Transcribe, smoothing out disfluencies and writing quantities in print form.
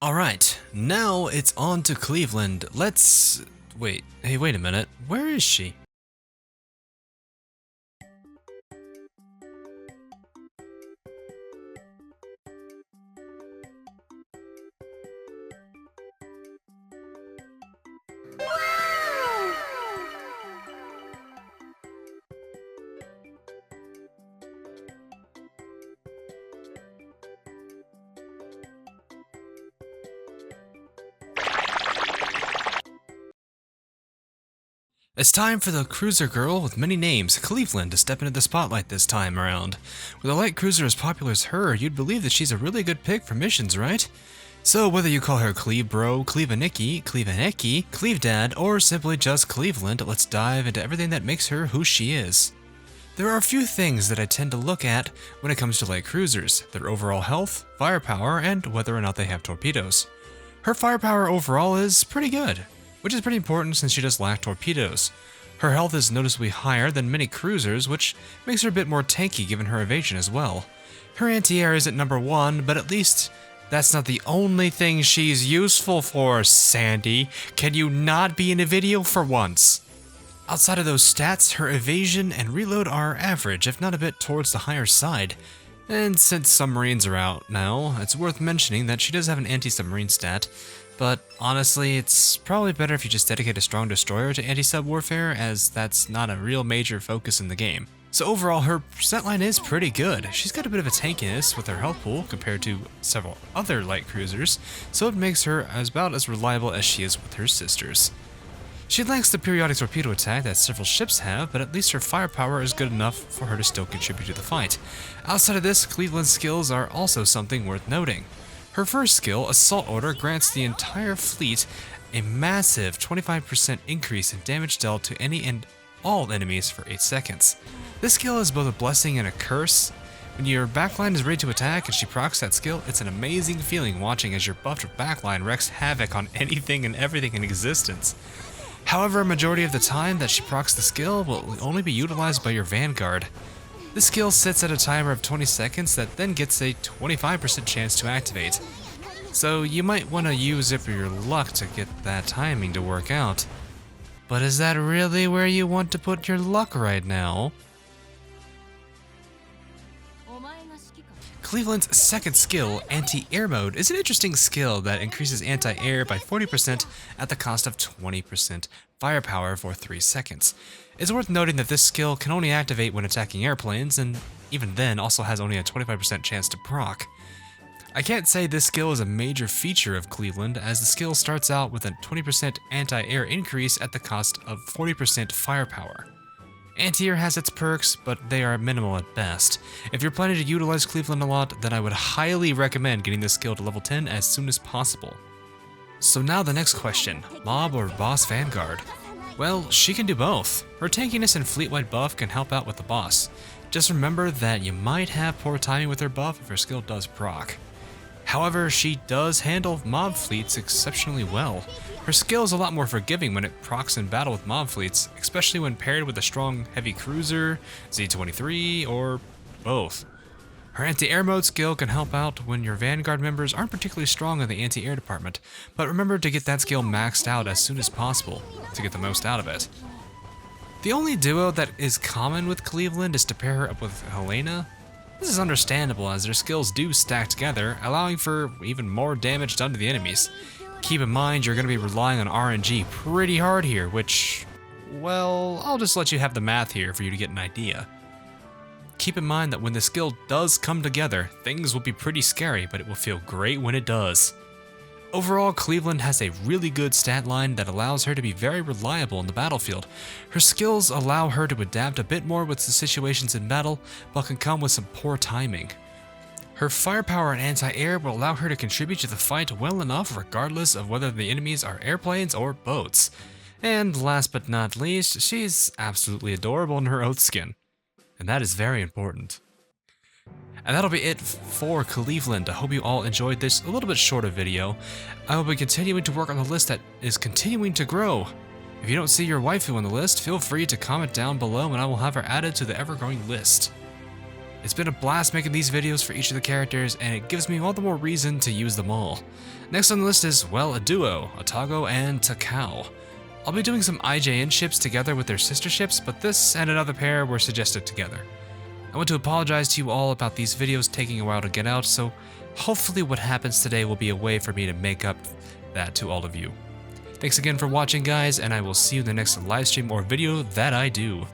Alright, now it's on to Cleveland. Wait, hey, wait a minute. Where is she? It's time for the cruiser girl with many names, Cleveland, to step into the spotlight this time around. With a light cruiser as popular as her, you'd believe that she's a really good pick for missions, right? So whether you call her Cleve Bro, Clevenicki, Clevenicki, Cleve Dad, or simply just Cleveland, let's dive into everything that makes her who she is. There are a few things that I tend to look at when it comes to light cruisers: their overall health, firepower, and whether or not they have torpedoes. Her firepower overall is pretty good, which is pretty important since she does lack torpedoes. Her health is noticeably higher than many cruisers, which makes her a bit more tanky given her evasion as well. Her anti-air is at number 1, but at least that's not the only thing she's useful for, Sandy. Can you not be in a video for once? Outside of those stats, her evasion and reload are average, if not a bit towards the higher side. And since submarines are out now, it's worth mentioning that she does have an anti-submarine stat, but honestly, it's probably better if you just dedicate a strong destroyer to anti-sub warfare, as that's not a real major focus in the game. So overall, her percent line is pretty good. She's got a bit of a tankiness with her health pool compared to several other light cruisers, so it makes her about as reliable as she is with her sisters. She lacks the periodic torpedo attack that several ships have, but at least her firepower is good enough for her to still contribute to the fight. Outside of this, Cleveland's skills are also something worth noting. Her first skill, Assault Order, grants the entire fleet a massive 25% increase in damage dealt to any and all enemies for 8 seconds. This skill is both a blessing and a curse. When your backline is ready to attack and she procs that skill, it's an amazing feeling watching as your buffed backline wreaks havoc on anything and everything in existence. However, a majority of the time that she procs the skill will only be utilized by your Vanguard. This skill sits at a timer of 20 seconds that then gets a 25% chance to activate. So you might want to use it for your luck to get that timing to work out. But is that really where you want to put your luck right now? Cleveland's second skill, Anti-Air Mode, is an interesting skill that increases anti-air by 40% at the cost of 20% firepower for 3 seconds. It's worth noting that this skill can only activate when attacking airplanes, and even then also has only a 25% chance to proc. I can't say this skill is a major feature of Cleveland, as the skill starts out with a 20% anti-air increase at the cost of 40% firepower. Anti-air has its perks, but they are minimal at best. If you're planning to utilize Cleveland a lot, then I would highly recommend getting this skill to level 10 as soon as possible. So now the next question, Mob or Boss Vanguard? Well, she can do both. Her tankiness and fleet-wide buff can help out with the boss. Just remember that you might have poor timing with her buff if her skill does proc. However, she does handle mob fleets exceptionally well. Her skill is a lot more forgiving when it procs in battle with mob fleets, especially when paired with a strong heavy cruiser, Z-23, or both. Her anti-air mode skill can help out when your Vanguard members aren't particularly strong in the anti-air department, but remember to get that skill maxed out as soon as possible to get the most out of it. The only duo that is common with Cleveland is to pair her up with Helena. This is understandable as their skills do stack together, allowing for even more damage done to the enemies. Keep in mind you're going to be relying on RNG pretty hard here, which, well, I'll just let you have the math here for you to get an idea. Keep in mind that when the skill does come together, things will be pretty scary, but it will feel great when it does. Overall, Cleveland has a really good stat line that allows her to be very reliable in the battlefield. Her skills allow her to adapt a bit more with the situations in battle, but can come with some poor timing. Her firepower and anti-air will allow her to contribute to the fight well enough regardless of whether the enemies are airplanes or boats. And last but not least, she's absolutely adorable in her oath skin. And that is very important. And that'll be it for Cleveland. I hope you all enjoyed this a little bit shorter video. I will be continuing to work on the list that is continuing to grow. If you don't see your waifu on the list, feel free to comment down below and I will have her added to the ever-growing list. It's been a blast making these videos for each of the characters, and it gives me all the more reason to use them all. Next on the list is, well, a duo, Otago and Takao. I'll be doing some IJN ships together with their sister ships, but this and another pair were suggested together. I want to apologize to you all about these videos taking a while to get out, so hopefully what happens today will be a way for me to make up that to all of you. Thanks again for watching, guys, and I will see you in the next livestream or video that I do.